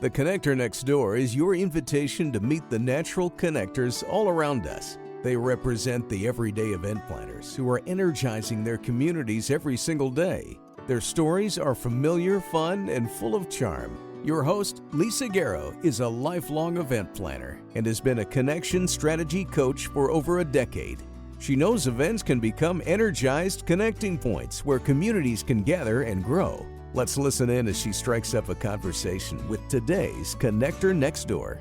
The Connector Next Door is your invitation to meet the natural connectors all around us. They represent the everyday event planners who are energizing their communities every single day. Their stories are familiar, fun, and full of charm. Your host, Lisa Garrow, is a lifelong event planner and has been a connection strategy coach for over a decade. She knows events can become energized connecting points where communities can gather and grow. Let's listen in as she strikes up a conversation with today's Connector Next Door.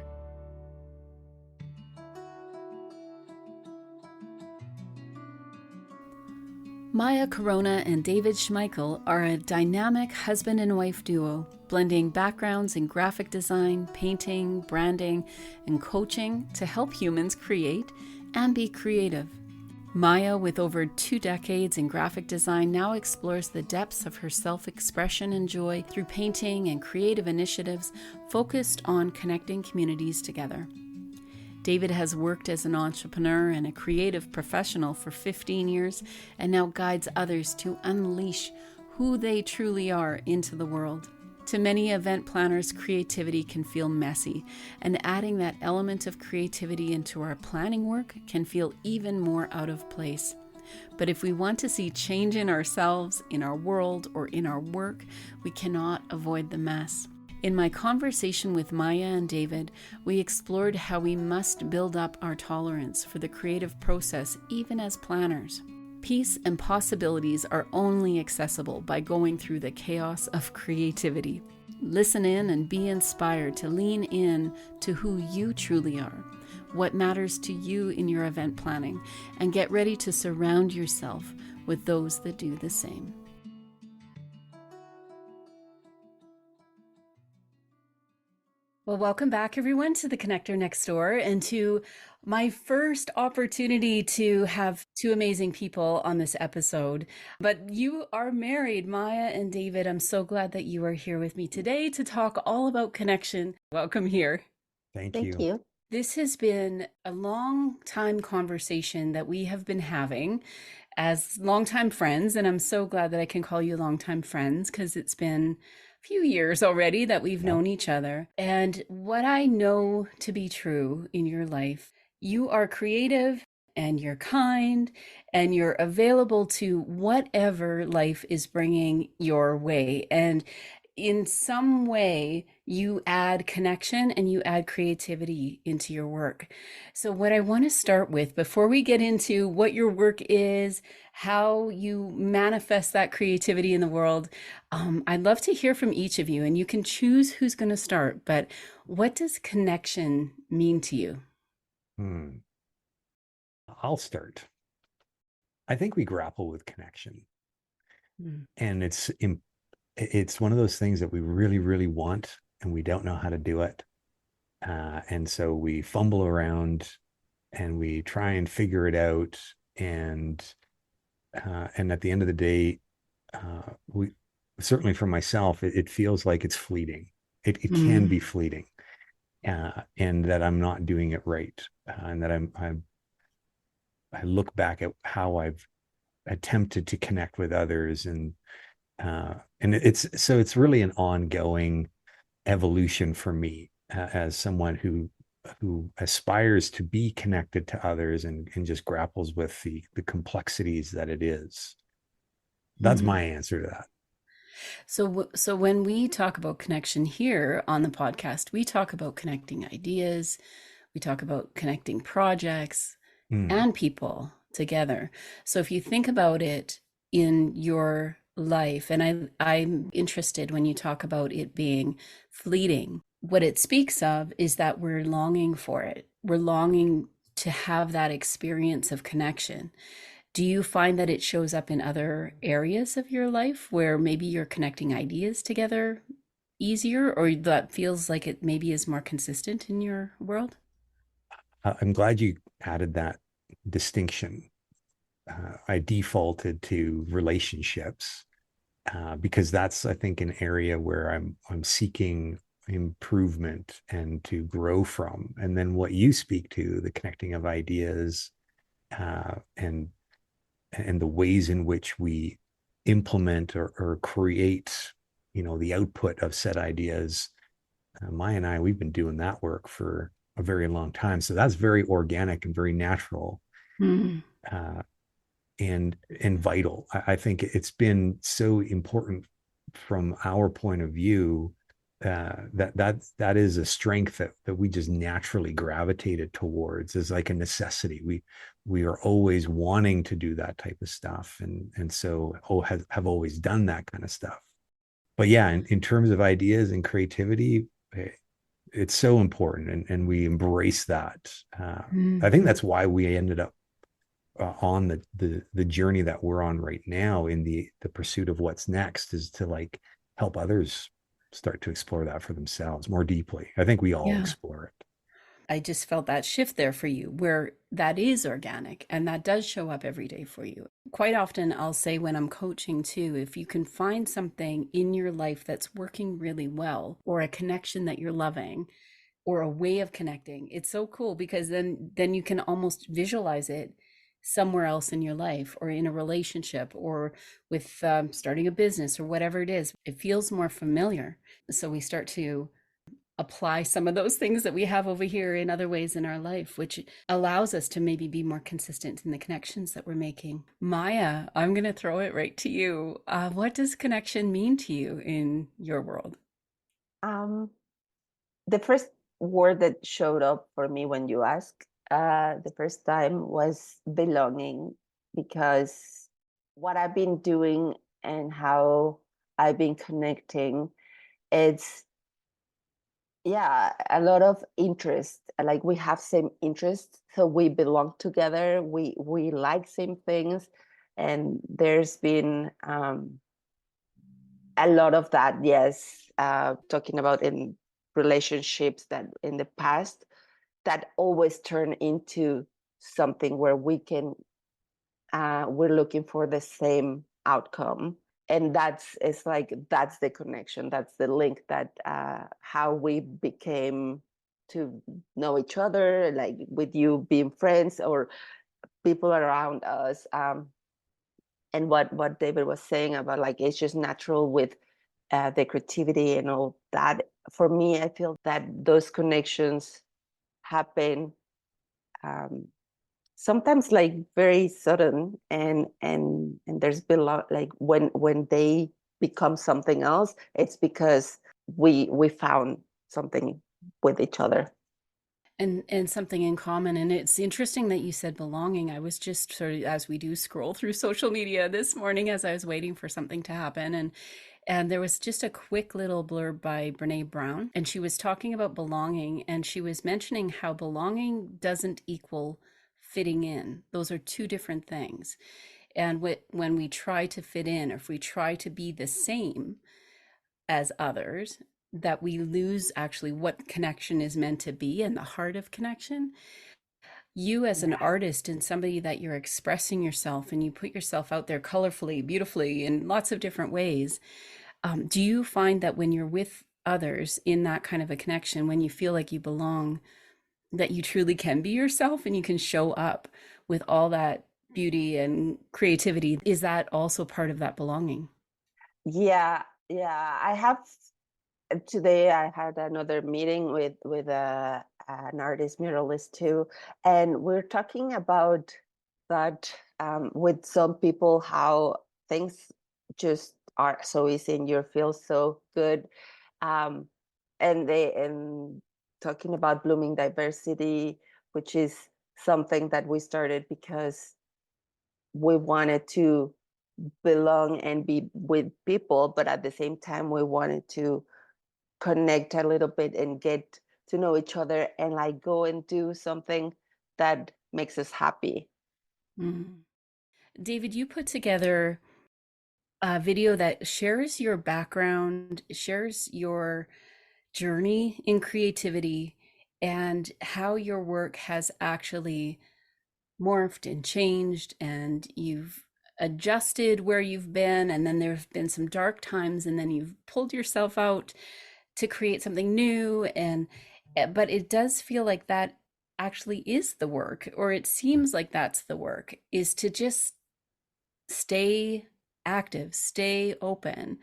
Maya Corona and David Schmeikal are a dynamic husband and wife duo, blending backgrounds in graphic design, painting, branding, and coaching to help humans create and be creative. Maya, with over 2 decades in graphic design, now explores the depths of her self-expression and joy through painting and creative initiatives focused on connecting communities together. David has worked as an entrepreneur and a creative professional for 15 years and now guides others to unleash who they truly are into the world. To many event planners, creativity can feel messy, and adding that element of creativity into our planning work can feel even more out of place. But if we want to see change in ourselves, in our world, or in our work, we cannot avoid the mess. In my conversation with Maya and David, we explored how we must build up our tolerance for the creative process even as planners. Peace and possibilities are only accessible by going through the chaos of creativity. Listen in and be inspired to lean in to who you truly are, what matters to you in your event planning, and get ready to surround yourself with those that do the same. Well, welcome back, everyone, to the Connector Next Door and to my first opportunity to have 2 amazing people on this episode. But you are married, Maya and David. I'm so glad that you are here with me today to talk all about connection. Welcome here. Thank Thank you. you. This has been a long time conversation that we have been having as longtime friends, and I'm so glad that I can call you longtime friends because it's been a few years already that we've known each other. And what I know to be true in your life, you are creative and you're kind and you're available to whatever life is bringing your way. And in some way, you add connection and you add creativity into your work. So what I want to start with, before we get into what your work is, how you manifest that creativity in the world, I'd love to hear from each of you, and you can choose who's going to start, but what does connection mean to you? I'll start. I think we grapple with connection. And it's one of those things that we really, really want, and we don't know how to do it. And so we fumble around and we try and figure it out. And at the end of the day, we certainly for myself, it feels like it's fleeting. It can be fleeting, and that I'm not doing it right, and that I look back at how I've attempted to connect with others, and it's really an ongoing evolution for me as someone who aspires to be connected to others and just grapples with the complexities that it is. That's my answer to that. So when we talk about connection here on the podcast, we talk about connecting ideas, we talk about connecting projects and people together. So if you think about it in your life, and I'm interested when you talk about it being fleeting, what it speaks of is that we're longing for it. We're longing to have that experience of connection. Do you find that it shows up in other areas of your life where maybe you're connecting ideas together easier, or that feels like it maybe is more consistent in your world? I'm glad you added that distinction. I defaulted to relationships because that's, I think, an area where I'm seeking improvement and to grow from. And then what you speak to, the connecting of ideas, and the ways in which we implement or create, the output of said ideas, Maya and I, we've been doing that work for a very long time. So that's very organic and very natural. Mm. Uh, and vital. I think it's been so important from our point of view, that is a strength that we just naturally gravitated towards as like a necessity. We are always wanting to do that type of stuff, and so have always done that kind of stuff. But yeah, in terms of ideas and creativity, it's so important, and we embrace that. I Mm. think that's why we ended up on the journey that we're on right now in the pursuit of what's next, is to like help others start to explore that for themselves more deeply. I think we all Yeah. explore it. I just felt that shift there for you where that is organic and that does show up every day for you. Quite often, I'll say when I'm coaching too, if you can find something in your life that's working really well, or a connection that you're loving, or a way of connecting, it's so cool because then you can almost visualize it somewhere else in your life or in a relationship or with starting a business or whatever it is. It feels more familiar. So we start to apply some of those things that we have over here in other ways in our life, which allows us to maybe be more consistent in the connections that we're making. Maya, I'm going to throw it right to you. What does connection mean to you in your world? Um, the first word that showed up for me when you asked the first time was belonging, because what I've been doing and how I've been connecting, it's, yeah, a lot of interest. Like we have same interests, so we belong together. We like same things, and there's been a lot of that. Yes, talking about in relationships that in the past that always turn into something where we can we're looking for the same outcome, and that's, it's like that's the connection, that's the link, that how we became to know each other, like with you being friends or people around us. And what David was saying about like it's just natural with the creativity and all that. For me, I feel that those connections happen um, sometimes like very sudden, and there's been a lot like when they become something else, it's because we found something with each other. And something in common. And it's interesting that you said belonging. I was just sort of, as we do, scroll through social media this morning as I was waiting for something to happen, and there was just a quick little blurb by Brene Brown, and she was talking about belonging, and she was mentioning how belonging doesn't equal fitting in. Those are two different things. And when we try to fit in, or if we try to be the same as others, that we lose actually what connection is meant to be and the heart of connection. You as an Yeah. artist and somebody that you're expressing yourself and you put yourself out there colorfully, beautifully, in lots of different ways. Do you find that when you're with others in that kind of a connection, when you feel like you belong, that you truly can be yourself and you can show up with all that beauty and creativity? Is that also part of that belonging? Yeah, yeah, I have. Today I had another meeting with an artist muralist too, and we're talking about that, with some people, how things just are so easy and you feel so good, um, and talking about blooming diversity, which is something that we started because we wanted to belong and be with people, but at the same time we wanted to connect a little bit and get to know each other and like go and do something that makes us happy. Mm. David, you put together a video that shares your background, shares your journey in creativity, and how your work has actually morphed and changed, and you've adjusted where you've been, and then there've been some dark times, and then you've pulled yourself out to create something new. And but it does feel like that actually is the work, or it seems like that's the work, is to just stay active, stay open,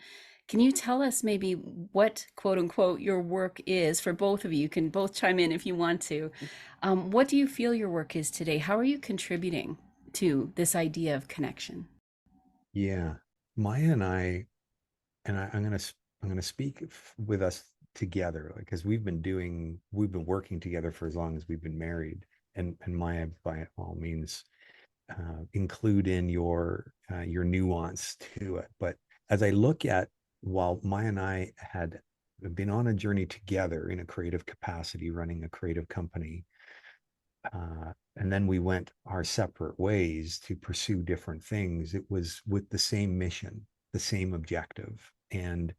Can you tell us maybe what, quote unquote, your work is for both of you? You can both chime in if you want to. What do you feel your work is today? How are you contributing to this idea of connection? Yeah. Maya and I'm gonna speak with us together because we've been working together for as long as we've been married, and Maya by all means include in your nuance to it. But as I look at while Maya and I had been on a journey together in a creative capacity, running a creative company, and then we went our separate ways to pursue different things. It was with the same mission, the same objective. And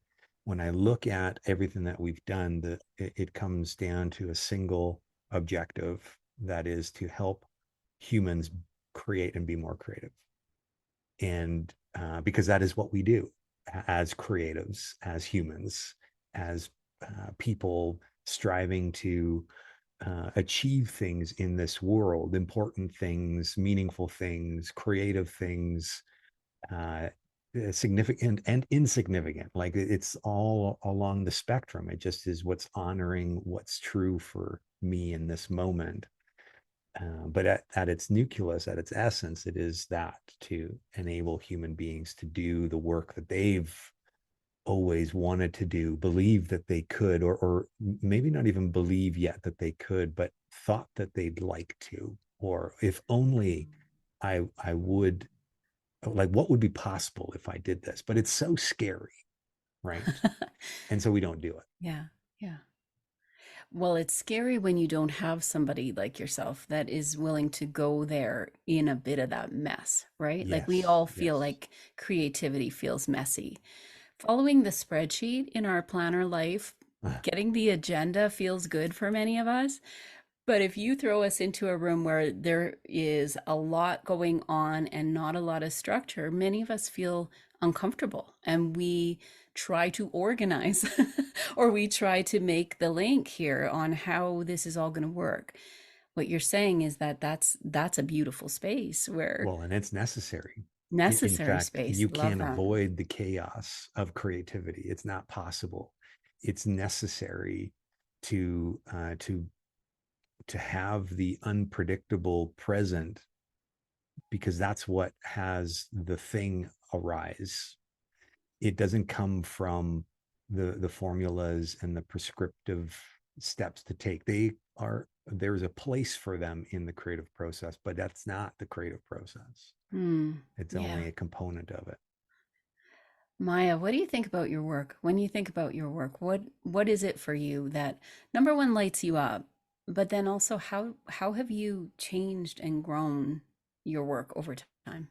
when I look at everything that we've done, it comes down to a single objective, that is to help humans create and be more creative. And because that is what we do as creatives, as humans, as people striving to achieve things in this world, important things, meaningful things, creative things, uh, significant and insignificant. Like it's all along the spectrum. It just is what's honoring what's true for me in this moment. But at its nucleus, at its essence, it is that to enable human beings to do the work that they've always wanted to do, believe that they could, or maybe not even believe yet that they could, but thought that they'd like to, or if only I would, like, what would be possible if I did this? But it's so scary, right? And so we don't do it. Yeah, yeah. Well, it's scary when you don't have somebody like yourself that is willing to go there in a bit of that mess, right? Like we Yes, all feel yes. like creativity feels messy. Following the spreadsheet in our planner life, getting the agenda feels good for many of us. But if you throw us into a room where there is a lot going on and not a lot of structure, many of us feel uncomfortable and we try to organize or we try to make the link here on how this is all going to work. What you're saying is that that's a beautiful space where Well, and it's necessary. In necessary fact, space. you Love can't that. avoid the chaos of creativity. It's not possible. It's necessary to to have the unpredictable present, because that's what has the thing arise. It doesn't come from the formulas and the prescriptive steps to take. They are, there's a place for them in the creative process, but that's not the creative process. Hmm. It's Yeah. only a component of it. Maya, what do you think about your work? When you think about your work, what is it for you that number one lights you up, but then also how have you changed and grown your work over time?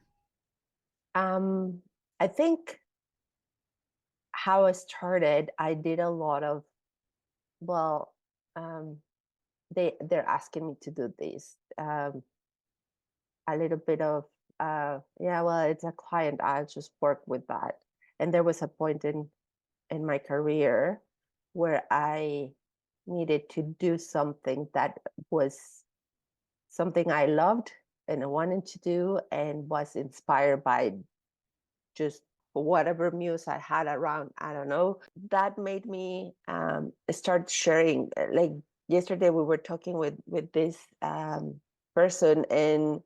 um I think how I started, I did a lot of, well, um they're asking me to do this, a little bit of, yeah, well, it's a client, I'll just work with that. And there was a point in my career where I needed to do something that was something I loved and I wanted to do and was inspired by just whatever muse I had around. I don't know. That made me start sharing. Like yesterday, we were talking with this person, and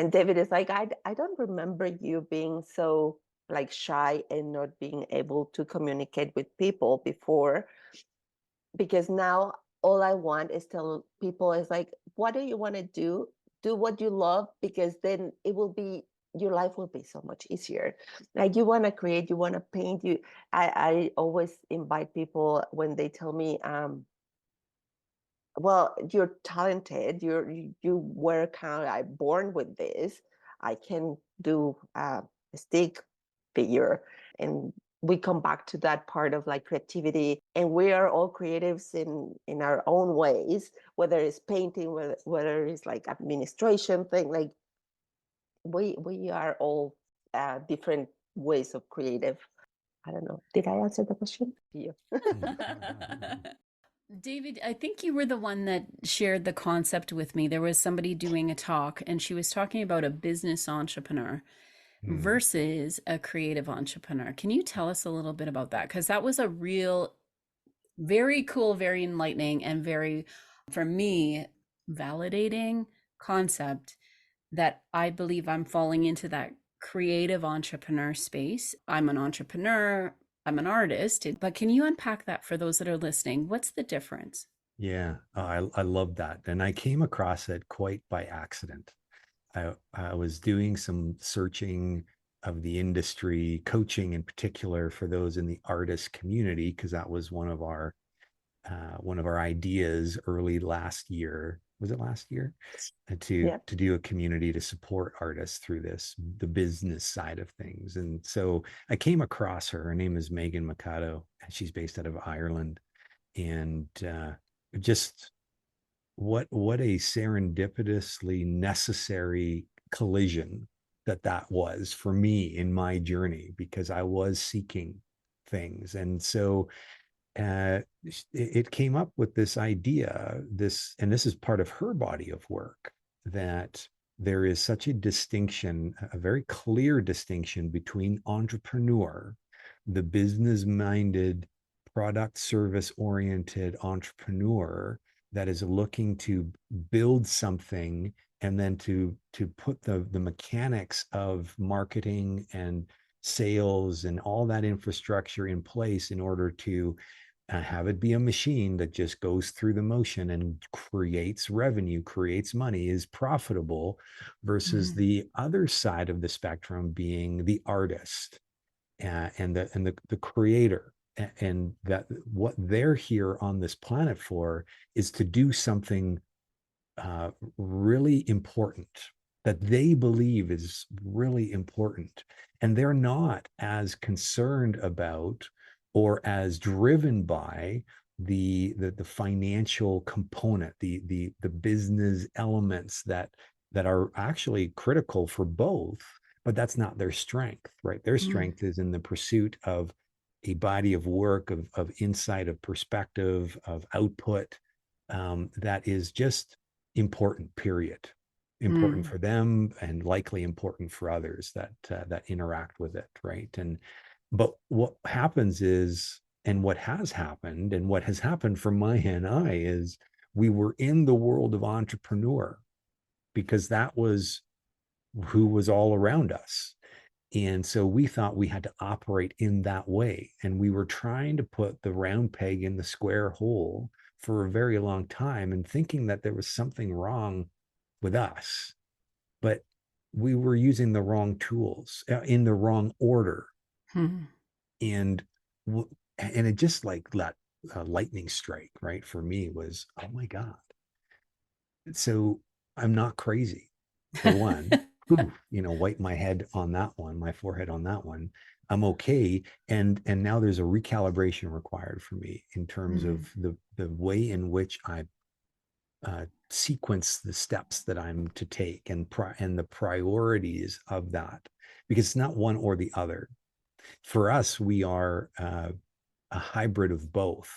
David is like, I don't remember you being so like shy and not being able to communicate with people before, because now all I want is tell people is like, what do you want to do? Do what you love, because then it will be, your life will be so much easier. Like you want to create, you want to paint. I always invite people when they tell me, well, you're talented. You were kind of like born with this. I can do a stick figure, and we come back to that part of like creativity, and we are all creatives in our own ways. Whether it's painting, whether it's like administration thing, like we are all different ways of creative. I don't know. Did I answer the question? Yeah. David, I think you were the one that shared the concept with me. There was somebody doing a talk and she was talking about a business entrepreneur. Mm. versus a creative entrepreneur. Can you tell us a little bit about that? Because that was a real, very cool, very enlightening, and very, for me, validating concept that I believe I'm falling into that creative entrepreneur space. I'm an entrepreneur, I'm an artist, but can you unpack that for those that are listening? What's the difference? Yeah, I love that. And I came across it quite by accident. I was doing some searching of the industry, coaching in particular for those in the artist community, because that was one of our ideas early last year. Was it last year? Yeah. To do a community to support artists through this, the business side of things. And so I came across her. Her name is Megan Mikado, and she's based out of Ireland. And just what a serendipitously necessary collision that was for me in my journey, because I was seeking things. And so it came up with this idea, and this is part of her body of work, that there is such a distinction, a very clear distinction between entrepreneur, the business minded, product service oriented entrepreneur that is looking to build something, and then to put the mechanics of marketing and sales and all that infrastructure in place in order to have it be a machine that just goes through the motion and creates revenue, creates money, is profitable, versus Mm, the other side of the spectrum being the artist, and the creator. And that what they're here on this planet for is to do something really important, that they believe is really important. And they're not as concerned about or as driven by the financial component, the business elements that are actually critical for both, but that's not their strength, right? Their mm, strength is in the pursuit of a body of work, of insight, of perspective, of output, that is just important, period. Important mm, for them, and likely important for others that interact with it, right? And but what happens is, and what has happened, and what has happened for Maya and I, is we were in the world of entrepreneur because that was who was all around us. And so we thought we had to operate in that way. And we were trying to put the round peg in the square hole for a very long time, and thinking that there was something wrong with us. But we were using the wrong tools in the wrong order. mm. And and it just like that lightning strike, right? For me was, oh my God. So I'm not crazy, for one. Whew, wipe my head on that one, my forehead on that one. I'm okay. And now there's a recalibration required for me in terms Mm, of the way in which I sequence the steps that I'm to take, and the priorities of that, because it's not one or the other. For us, we are a hybrid of both.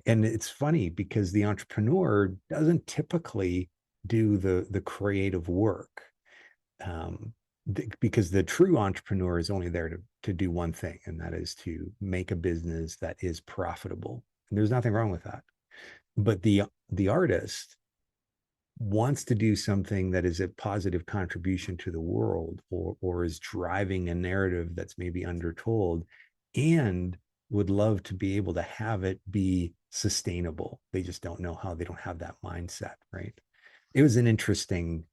And it's funny because the entrepreneur doesn't typically do the creative work, um, because the true entrepreneur is only there to do one thing, and that is to make a business that is profitable. And there's nothing wrong with that. But the artist wants to do something that is a positive contribution to the world, or is driving a narrative that's maybe undertold, and would love to be able to have it be sustainable. They just don't know how. They don't have that mindset, right? It was an interesting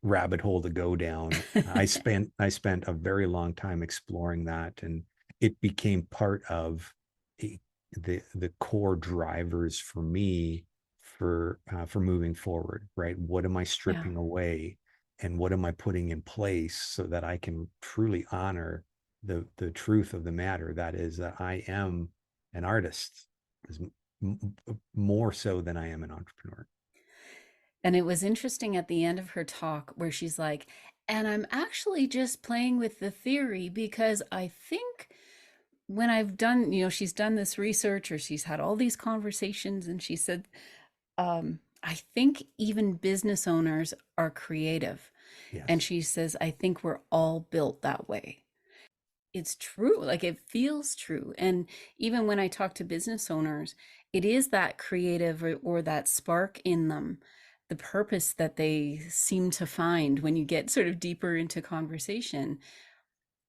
rabbit hole to go down. I spent a very long time exploring that, and it became part of a, the core drivers for me for moving forward. Right? What am I yeah. stripping away, and what am I putting in place so that I can truly honor the truth of the matter? That is that I am an artist, is more so than I am an entrepreneur. And it was interesting at the end of her talk where she's like, and I'm actually just playing with the theory because I think when I've done, she's done this research or she's had all these conversations, and she said, I think even business owners are creative. And Yes. she says, I think we're all built that way. It's true. Like it feels true. And even when I talk to business owners, it is that creative or that spark in them, the purpose that they seem to find when you get sort of deeper into conversation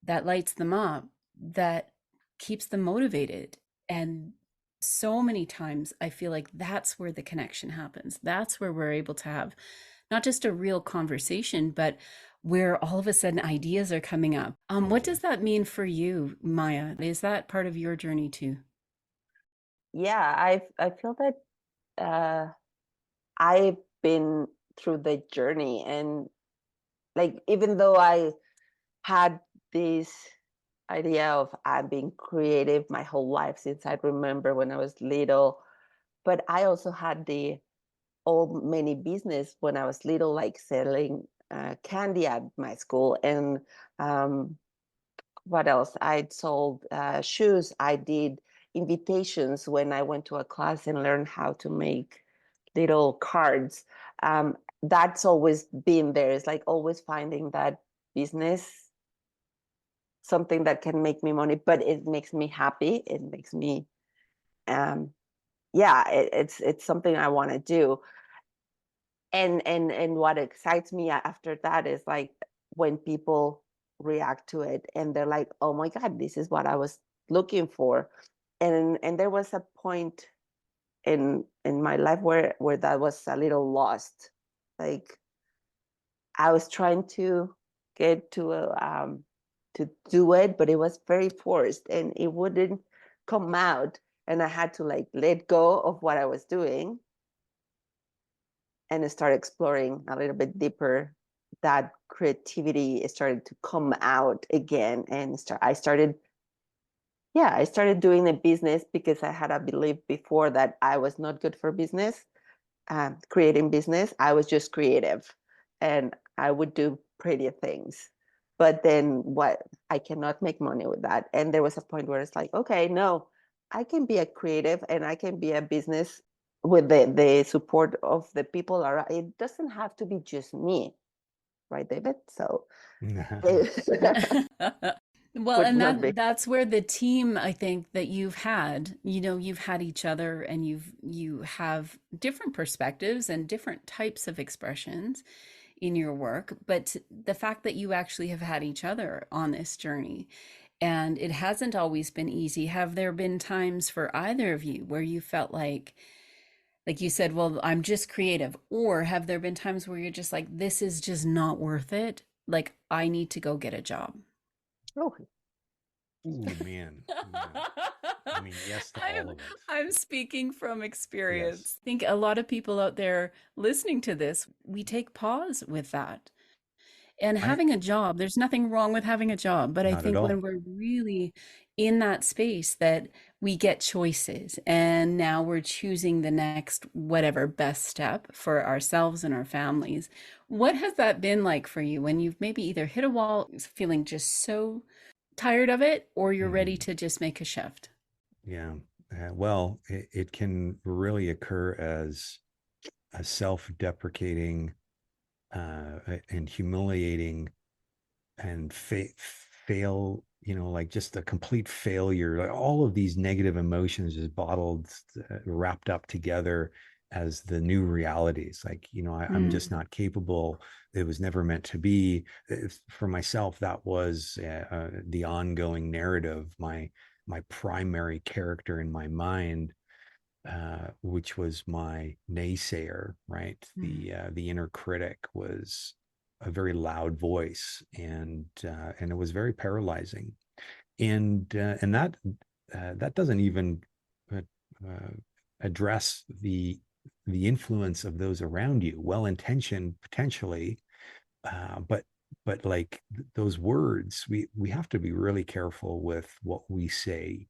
that lights them up, that keeps them motivated. And so many times I feel like that's where the connection happens. That's where we're able to have not just a real conversation, but where all of a sudden ideas are coming up. What Totally. does that mean for you, Maya? Is that part of your journey too? Yeah, I feel that I've been through the journey, and like even though I had this idea of I'm being creative my whole life since I remember when I was little, but I also had the old many business when I was little, like selling candy at my school, and um, what else? I sold shoes. I did invitations when I went to a class and learned how to make little cards. That's always been there. It's like always finding that business, something that can make me money, but it makes me happy. It makes me, um, yeah, it's something I want to do. And what excites me after that is like when people react to it and they're like, oh my god, this is what I was looking for. And there was a point in my life where that was a little lost. Like I was trying to get to do it, but it was very forced and it wouldn't come out, and I had to like let go of what I was doing and start exploring a little bit deeper. That creativity started to come out again, and I started, yeah, I started doing the business because I had a belief before that I was not good for business, creating business. I was just creative, and I would do pretty things, but then what, I cannot make money with that. And there was a point where it's like, okay, no, I can be a creative and I can be a business with the support of the people around. It doesn't have to be just me, right, David? So Well, would and not be. that's where the team, I think, that you've had, you've had each other and you have different perspectives and different types of expressions in your work, but the fact that you actually have had each other on this journey, and it hasn't always been easy. Have there been times for either of you where you felt like you said, well, I'm just creative, or have there been times where you're just like, this is just not worth it? Like, I need to go get a job. Oh, Ooh, man. Yeah. I mean, yes to all I'm of it. I'm speaking from Yes. experience. I think a lot of people out there listening to this, we take pause with that. And I having a job, there's nothing wrong with having a job, but I Not at think when all. we're really in that space that we get choices and now we're choosing the next whatever best step for ourselves and our families. What has that been like for you when you've maybe either hit a wall, feeling just so tired of it, or you're ready Mhm. to just make a shift? Yeah. Well, it can really occur as a self-deprecating and humiliating and fail, like just a complete failure, like all of these negative emotions just bottled, wrapped up together as the new realities. Like, I'm just Mm, not capable. It was never meant to be. For myself, that was the ongoing narrative, my primary character in my mind, which was my naysayer, right? mm, The inner critic was a very loud voice, and it was very paralyzing. And that doesn't even uh, uh, address the influence of those around you, well intentioned potentially, but like those words, we have to be really careful with what we say,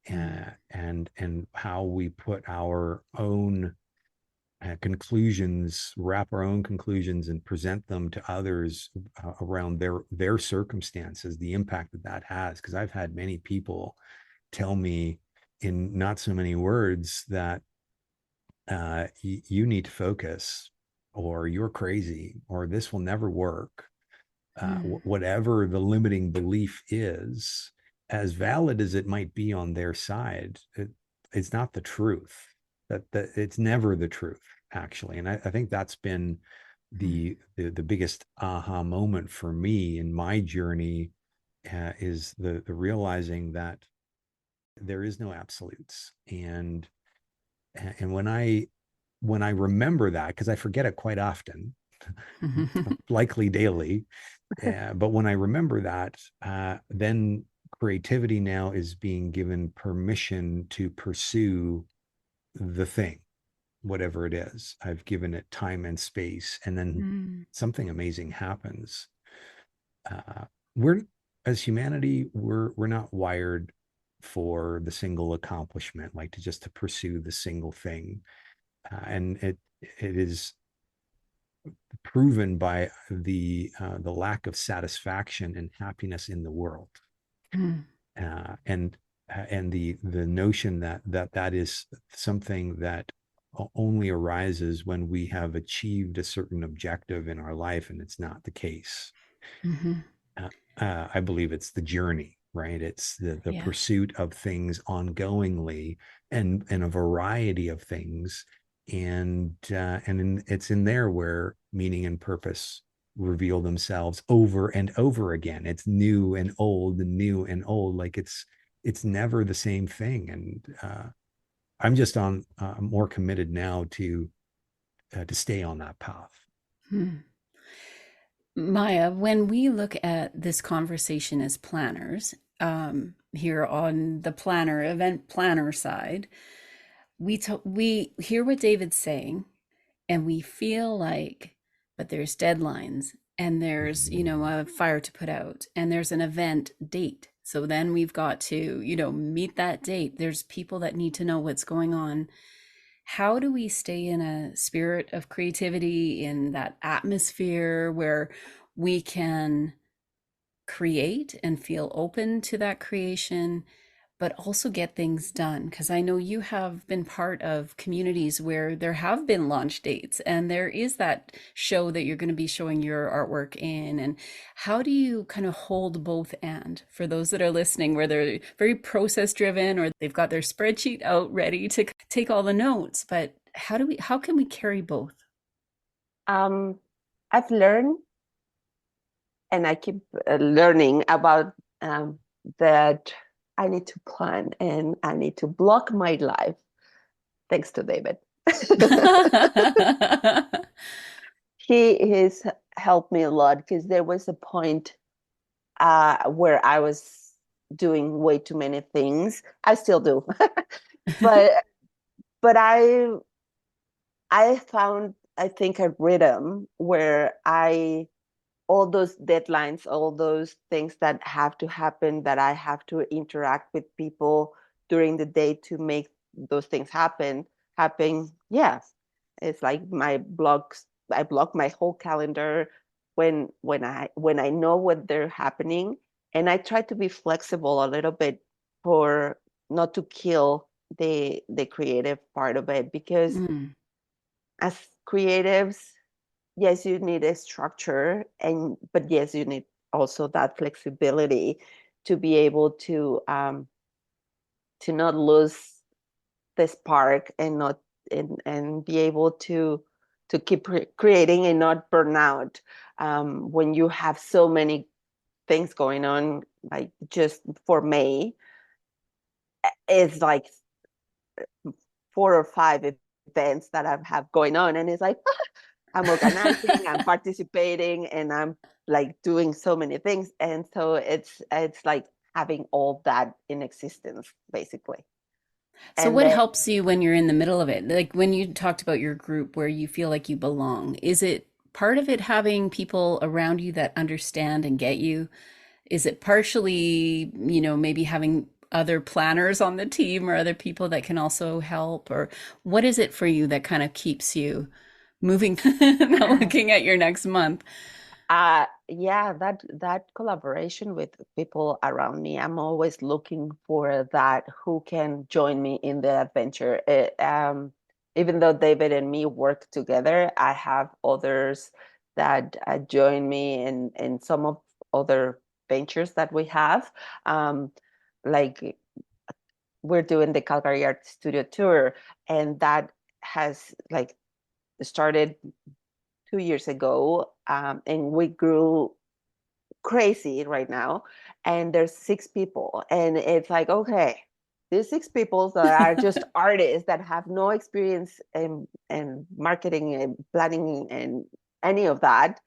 mm, and how we put our own conclusions, wrap our own conclusions, and present them to others around their circumstances, the impact that that has. Because I've had many people tell me in not so many words that you need to focus, or you're crazy, or this will never work. Whatever the limiting belief is, as valid as it might be on their side, it's not the truth. That it's never the truth, actually. And I think that's been the biggest aha moment for me in my journey, is the realizing that there is no absolutes. And when I remember that, because I forget it quite often, likely daily, but when I remember that, then creativity now is being given permission to pursue the thing, whatever it is. I've given it time and space, and then something amazing happens. We're, as humanity, we're not wired for the single accomplishment, like to pursue the single thing, and it is proven by the lack of satisfaction and happiness in the world, and the notion that is something that only arises when we have achieved a certain objective in our life, and it's not the case. I believe it's the journey, right? It's the pursuit of things ongoingly, and a variety of things, and it's in there where meaning and purpose reveal themselves over and over again. It's new and old and new and old, like it's never the same thing. And I'm just on more committed now to stay on that path. Maya, when we look at this conversation as planners, here on the event planner side, we hear what David's saying, and we feel like, but there's deadlines, and there's, a fire to put out, and there's an event date. So then we've got to, meet that date. There's people that need to know what's going on. How do we stay in a spirit of creativity, in that atmosphere where we can create and feel open to that creation, but also get things done? Because I know you have been part of communities where there have been launch dates, and there is that show that you're going to be showing your artwork in. And how do you kind of hold both, and for those that are listening, where they're very process driven, or they've got their spreadsheet out ready to take all the notes, but how can we carry both? I've learned, and I keep learning about that I need to plan and I need to block my life. Thanks to David. He has helped me a lot, because there was a point where I was doing way too many things. I still do, but I found, I think, a rhythm where all those deadlines, all those things that have to happen, that I have to interact with people during the day to make those things happen. Yes, it's like I block my whole calendar when I know what they're happening, and I try to be flexible a little bit, for not to kill the creative part of it, because as creatives, yes, you need a structure, but yes, you need also that flexibility to be able to not lose the spark, and not and be able to keep creating and not burn out, when you have so many things going on. Like, just for May, it's like 4 or 5 events that I have going on, and it's like, I'm organizing, I'm participating, and I'm like doing so many things. And so it's like having all that in existence, basically. So And what then helps you when you're in the middle of it? Like when you talked about your group where you feel like you belong, is it part of it having people around you that understand and get you? Is it partially, maybe having other planners on the team or other people that can also help? Or what is it for you that kind of keeps you moving, not looking at your next month? yeah, that collaboration with people around me, I'm always looking for that, who can join me in the adventure. even though David and me work together, I have others that join me in some of other ventures that we have. Like we're doing the Calgary Art Studio tour, and that has like started 2 years ago, and we grew crazy right now. And there's 6 people, and it's like, okay, these 6 people that are just artists that have no experience in marketing and planning and any of that,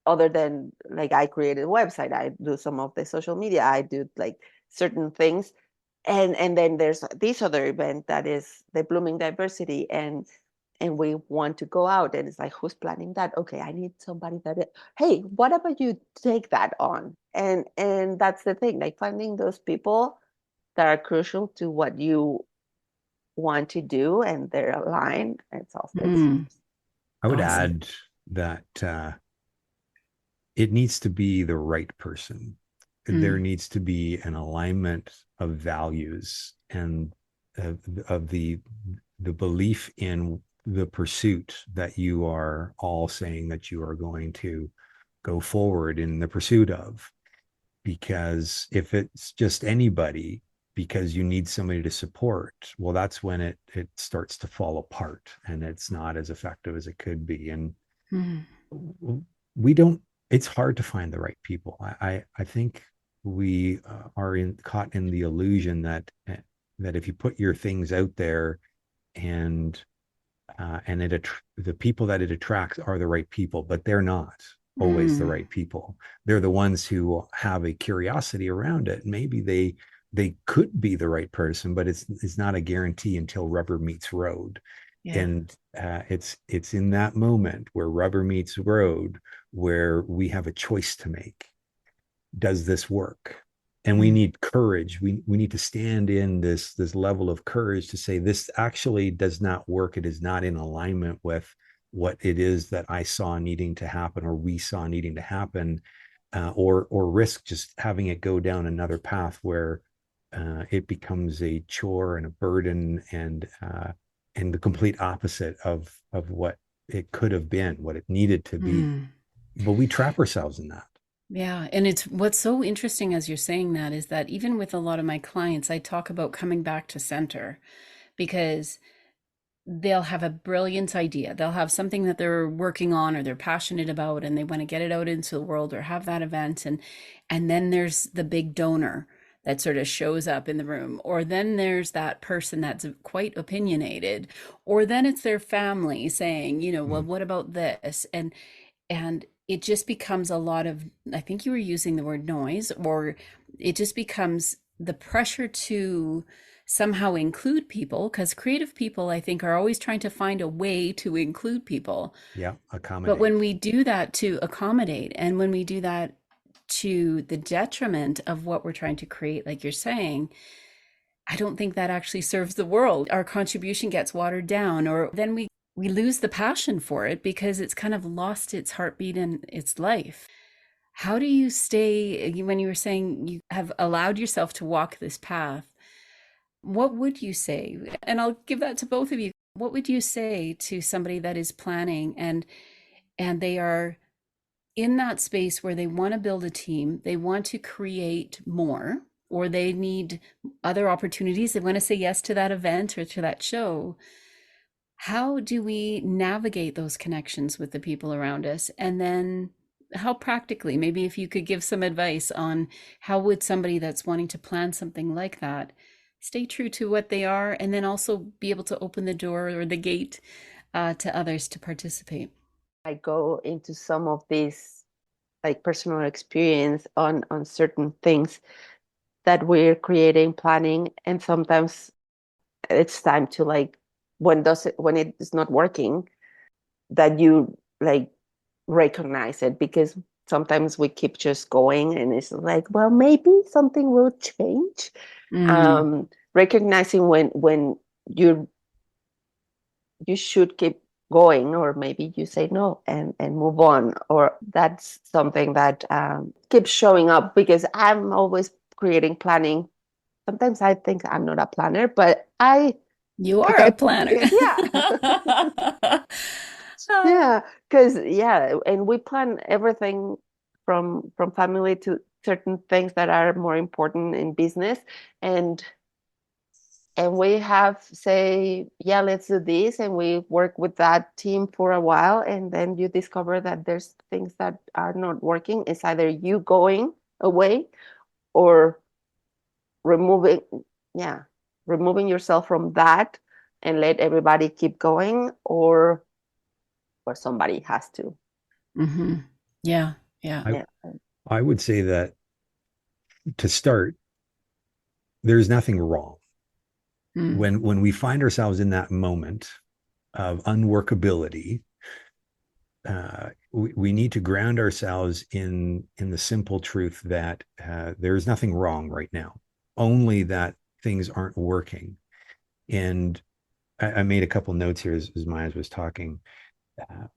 other than like I created a website, I do some of the social media, I do like certain things. And then there's this other event that is the Blooming Diversity, and we want to go out, and it's like, who's planning that? Okay, I need somebody hey, what about you take that on? And that's the thing, like finding those people that are crucial to what you want to do, and they're aligned. I would Awesome. add that it needs to be the right person. There needs to be an alignment of values and of the belief in the pursuit that you are all saying that you are going to go forward in the pursuit of. Because if it's just anybody, because you need somebody to support, well, that's when it starts to fall apart, and it's not as effective as it could be. And we don't, it's hard to find the right people. I think we are caught in the illusion that if you put your things out there, and the people that it attracts are the right people, but they're not always the right people. They're the ones who have a curiosity around it. Maybe they could be the right person, but it's not a guarantee until rubber meets road. Yeah. And it's in that moment where rubber meets road where we have a choice to make. Does this work? And we need courage. We need to stand in this level of courage to say, this actually does not work. It is not in alignment with what it is that I saw needing to happen, or we saw needing to happen, or risk just having it go down another path where it becomes a chore and a burden, and the complete opposite of what it could have been, what it needed to be. But we trap ourselves in that. Yeah. And it's what's so interesting as you're saying that is that even with a lot of my clients, I talk about coming back to center, because they'll have a brilliant idea. They'll have something that they're working on or they're passionate about, and they want to get it out into the world or have that event. And then there's the big donor that sort of shows up in the room, or then there's that person that's quite opinionated, or then it's their family saying, well, what about this? And it just becomes a lot of, I think you were using the word noise, or it just becomes the pressure to somehow include people, because creative people, I think, are always trying to find a way to include people. Yeah, accommodate. But when we do that to accommodate, and when we do that to the detriment of what we're trying to create, like you're saying, I don't think that actually serves the world. Our contribution gets watered down, or then we lose the passion for it because it's kind of lost its heartbeat and its life. How do you stay, when you were saying you have allowed yourself to walk this path, what would you say? And I'll give that to both of you. What would you say to somebody that is planning and they are in that space where they want to build a team, they want to create more, or they need other opportunities, they want to say yes to that event or to that show? How do we navigate those connections with the people around us? And then how practically, maybe if you could give some advice on how would somebody that's wanting to plan something like that stay true to what they are, and then also be able to open the door or the gate to others to participate? I go into some of these like personal experience on certain things that we're creating, planning, and sometimes it's time to like, when it is not working, that you like recognize it, because sometimes we keep just going, and it's like, well, maybe something will change. Recognizing when you should keep going, or maybe you say no and move on, or that's something that keeps showing up, because I'm always creating, planning. Sometimes I think I'm not a planner, but I You because are a planner. yeah. Yeah, because yeah, and we plan everything from family to certain things that are more important in business, and we have say, yeah, let's do this, and we work with that team for a while, and then you discover that there's things that are not working. It's either you going away or removing, yeah, removing yourself from that and let everybody keep going, or somebody has to. Hmm. Yeah, yeah. I Yeah. I would say that to start, there's nothing wrong Mm. when we find ourselves in that moment of unworkability. We need to ground ourselves in the simple truth that there is nothing wrong right now, only that things aren't working. And I made a couple notes here as Maya was talking. Uh,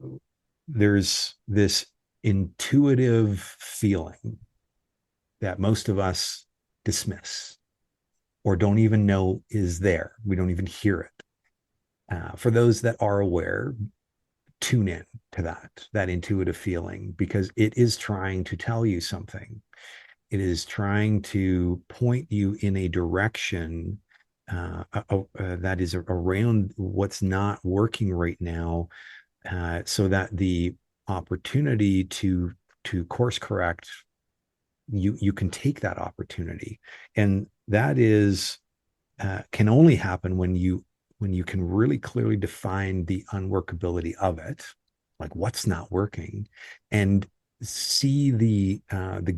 there's this intuitive feeling that most of us dismiss or don't even know is there. We don't even hear it. For those that are aware, tune in to that intuitive feeling, because it is trying to tell you something. It is trying to point you in a direction that is around what's not working right now, so that the opportunity to course correct, you can take that opportunity. And that is can only happen when you can really clearly define the unworkability of it, like what's not working, and see the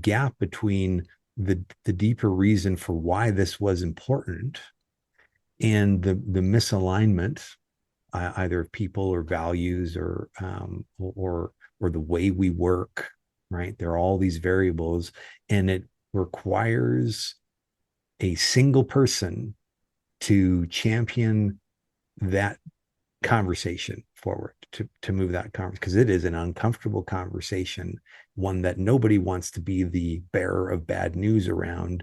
gap between the deeper reason for why this was important and the misalignment, either of people or values or the way we work. Right, there are all these variables, and it requires a single person to champion that conversation forward, to move that conversation, because it is an uncomfortable conversation, one that nobody wants to be the bearer of bad news around.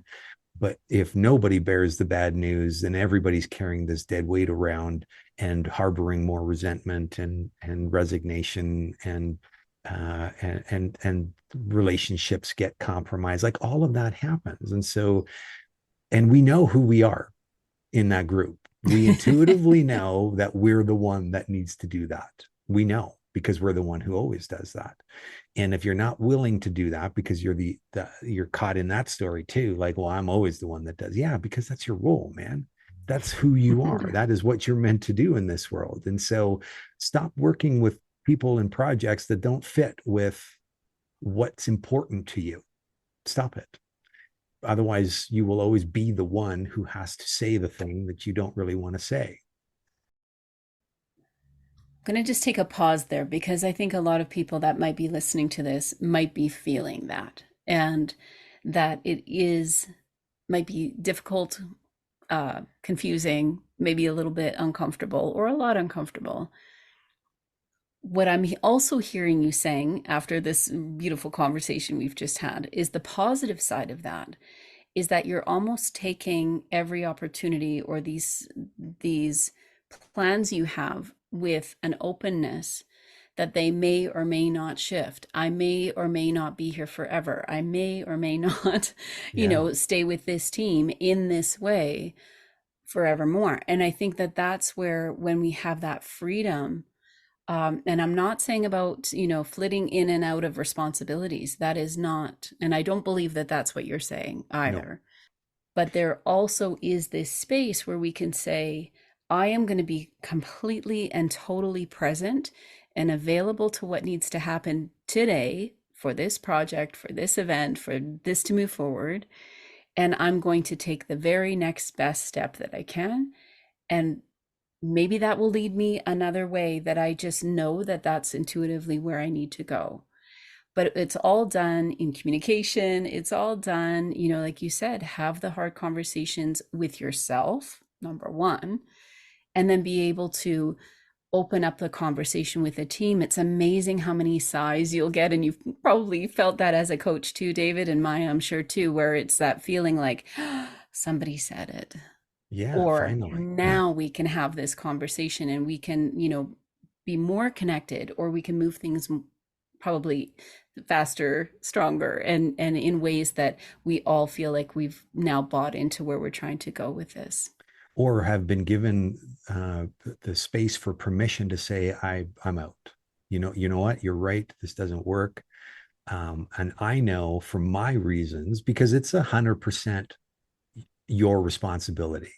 But if nobody bears the bad news, then everybody's carrying this dead weight around and harboring more resentment and resignation, and relationships get compromised. Like all of that happens. And so, and we know who we are in that group. We intuitively know that we're the one that needs to do that. We know because we're the one who always does that. And if you're not willing to do that because you're you're caught in that story too, like, well, I'm always the one that does. Yeah, because that's your role, man. That's who you are. That is what you're meant to do in this world. And so stop working with people and projects that don't fit with what's important to you. Stop it. Otherwise, you will always be the one who has to say the thing that you don't really want to say. I'm going to just take a pause there because I think a lot of people that might be listening to this might be feeling that, and that it is might be difficult, confusing, maybe a little bit uncomfortable or a lot uncomfortable. What I'm also hearing you saying after this beautiful conversation we've just had is the positive side of that is that you're almost taking every opportunity or these plans you have with an openness that they may or may not shift. I may or may not be here forever. I may or may not, Yeah. stay with this team in this way forevermore. And I think that that's where, when we have that freedom, and I'm not saying about, flitting in and out of responsibilities. That is not, and I don't believe that that's what you're saying No. either. But there also is this space where we can say, I am going to be completely and totally present and available to what needs to happen today for this project, for this event, for this to move forward. And I'm going to take the very next best step that I can. And maybe that will lead me another way that I just know that that's intuitively where I need to go. But it's all done in communication. It's all done, like you said, have the hard conversations with yourself, number one, and then be able to open up the conversation with a team. It's amazing how many sighs you'll get. And you've probably felt that as a coach too, David, and Maya, I'm sure too, where it's that feeling like, somebody said it. Yeah, Or finally. Yeah. now we can have this conversation and we can, be more connected, or we can move things probably faster, stronger, and in ways that we all feel like we've now bought into where we're trying to go with this. Or have been given the space for permission to say, I'm out. You know what? You're right. This doesn't work. And I know from my reasons, because it's 100% your responsibility.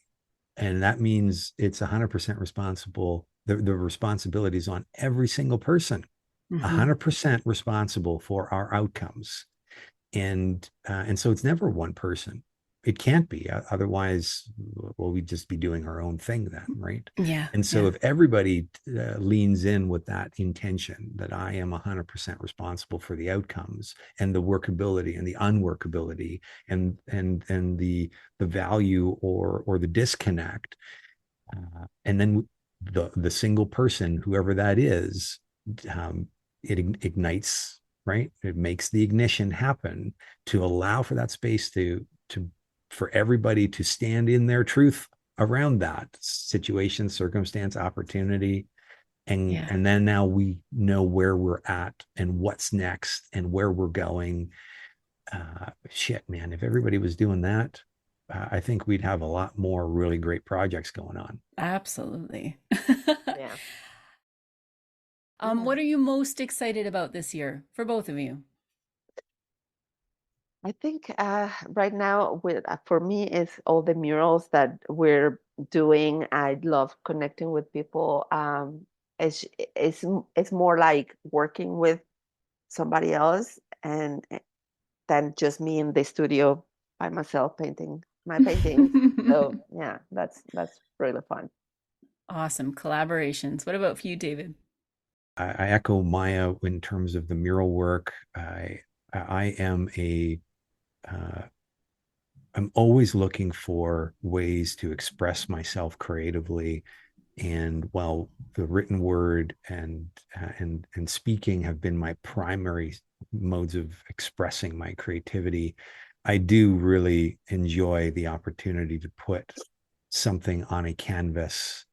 And that means it's 100% responsible. The responsibility is on every single person, Mm-hmm. 100% responsible for our outcomes. And so it's never one person. It can't be. Otherwise, well, we'd just be doing our own thing then, right? Yeah, And so yeah, if everybody leans in with that intention that I am 100% responsible for the outcomes and the workability and the unworkability and the value or the disconnect, and then the single person, whoever that is, it ignites, right? It makes the ignition happen to allow for that space to for everybody to stand in their truth around that situation, circumstance, opportunity. And yeah. and then now we know where we're at and what's next and where we're going. Shit, man, if everybody was doing that, I think we'd have a lot more really great projects going on. Absolutely. Yeah. Yeah. What are you most excited about this year for both of you? I think right now, with for me, is all the murals that we're doing. I love connecting with people. It's more like working with somebody else and than just me in the studio by myself painting my paintings. So yeah, that's really fun. Awesome collaborations. What about for you, David? I echo Maya in terms of the mural work. I am uh, I'm always looking for ways to express myself creatively, and while the written word and speaking have been my primary modes of expressing my creativity, I do really enjoy the opportunity to put something on a canvas.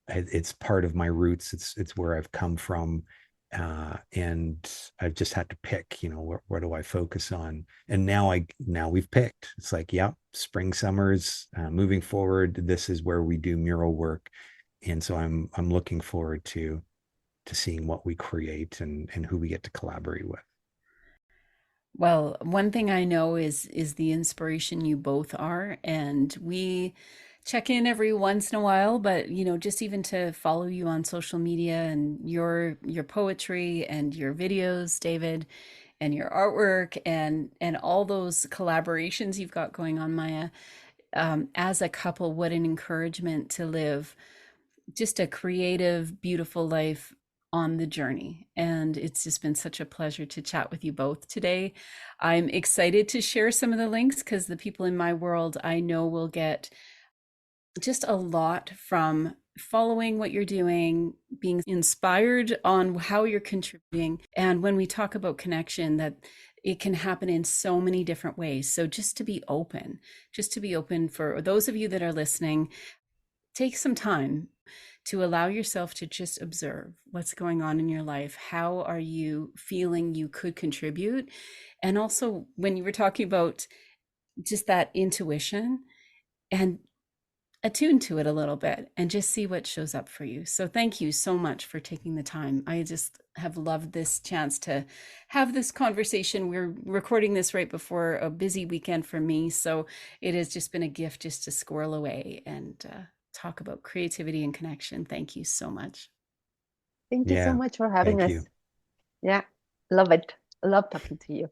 It's part of my roots. It's where I've come from, and I've just had to pick. Where do I focus on? And now we've picked. It's like, yeah, spring, summers, moving forward. This is where we do mural work, and so I'm looking forward to seeing what we create and who we get to collaborate with. Well, one thing I know is the inspiration you both are, and we check in every once in a while, but just even to follow you on social media and your poetry and your videos, David, and your artwork and all those collaborations you've got going on, Maya, as a couple, what an encouragement to live just a creative, beautiful life on the journey. And it's just been such a pleasure to chat with you both today. I'm excited to share some of the links because the people in my world I know will get just a lot from following what you're doing, being inspired on how you're contributing. And when we talk about connection, that it can happen in so many different ways. So just to be open for those of you that are listening, take some time to allow yourself to just observe what's going on in your life. How are you feeling you could contribute? And also, when you were talking about just that intuition, and attune to it a little bit and just see what shows up for you. So thank you so much for taking the time. I just have loved this chance to have this conversation. We're recording this right before a busy weekend for me. So it has just been a gift just to squirrel away and talk about creativity and connection. Thank you so much. Thank you so Yeah, much for having thank us. you. Yeah, love it. Love talking to you.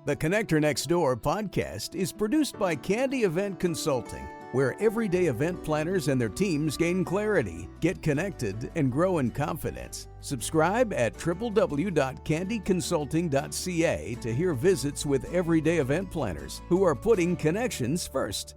The Connector Next Door podcast is produced by Candy Event Consulting, where everyday event planners and their teams gain clarity, get connected, and grow in confidence. Subscribe at www.candyconsulting.ca to hear visits with everyday event planners who are putting connections first.